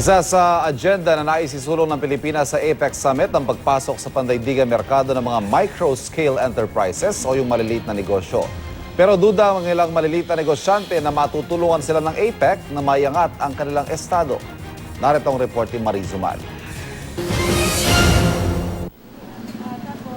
Isa sa agenda na naisisulong ng Pilipinas sa APEC Summit ang pagpasok sa pandaigdigang merkado ng mga micro-scale enterprises o yung maliliit na negosyo. Pero duda ang ilang maliliit na negosyante na matutulungan sila ng APEC na maiangat ang kanilang estado. Narito ang report ni Marie Zumal.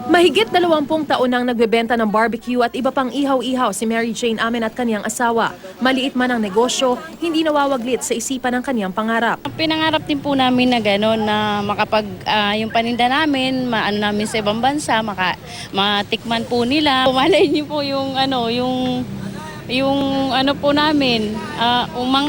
Mahigit 20 taon nang nagbebenta ng barbecue at iba pang ihaw-ihaw si Mary Jane Amen at kaniyang asawa. Maliit man ang negosyo, hindi nawawaglit sa isipan ng kaniyang pangarap. Pinangarap din po namin na gano'n na makapag yung paninda namin, maano namin sa ibang bansa, matikman po nila. Malay niyo po yung ano po namin,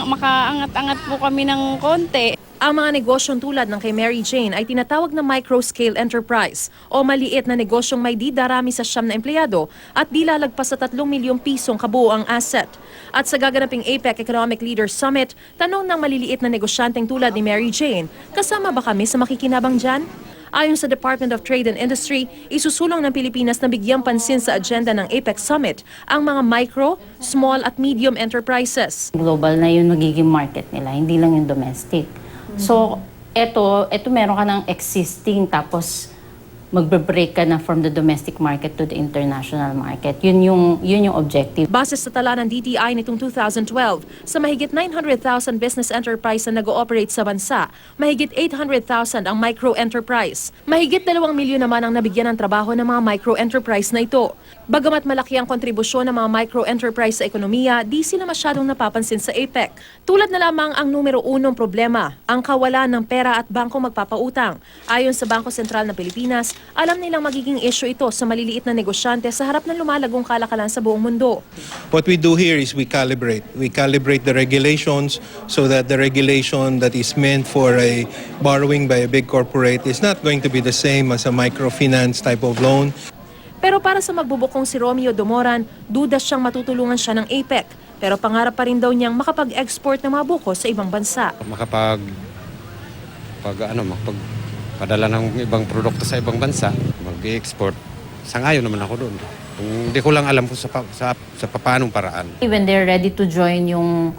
makaangat-angat po kami ng konti. Ang mga negosyong tulad ng kay Mary Jane ay tinatawag na micro-scale enterprise o maliit na negosyong may di darami sa 9 na empleyado at di lalagpas sa 3 milyong pisong kabuoang asset. At sa gaganaping APEC Economic Leaders Summit, tanong ng maliliit na negosyanteng tulad ni Mary Jane, kasama ba kami sa makikinabang dyan? Ayon sa Department of Trade and Industry, isusulong ng Pilipinas na bigyang pansin sa agenda ng APEC Summit ang mga micro, small at medium enterprises. Global na yung magiging market nila, hindi lang yung domestic. So, eto meron ka ng existing tapos magbe-break ka na from the domestic market to the international market. Yun yung objective. Base sa tala ng DTI nitong 2012, sa mahigit 900,000 business enterprise na nag-ooperate sa bansa, mahigit 800,000 ang micro-enterprise. Mahigit 2 milyon naman ang nabigyan ng trabaho ng mga micro-enterprise na ito. Bagamat malaki ang kontribusyon ng mga micro-enterprise sa ekonomiya, di sila masyadong napapansin sa APEC. Tulad na lamang ang numero 1 problema, ang kawalan ng pera at bangko magpapautang. Ayon sa Bangko Sentral ng Pilipinas, alam nilang magiging issue ito sa maliliit na negosyante sa harap ng lumalagong kalakalan sa buong mundo. What we do here is we calibrate. We calibrate the regulations so that the regulation that is meant for a borrowing by a big corporate is not going to be the same as a microfinance type of loan. Pero para sa magbubukong si Romeo Domoran, duda siyang matutulungan siya ng APEC. Pero pangarap pa rin daw niyang makapag-export ng mga buko sa ibang bansa. Padala ng ibang produkto sa ibang bansa, mag-export. Sangayon naman ako doon. Hindi ko lang alam kung sa paanong paraan. When they're ready to join yung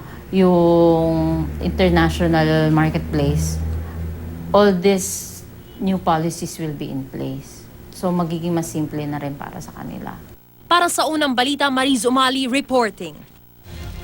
international marketplace, all these new policies will be in place. So magiging mas simple na rin para sa kanila. Para sa unang balita, Marie Zumali reporting.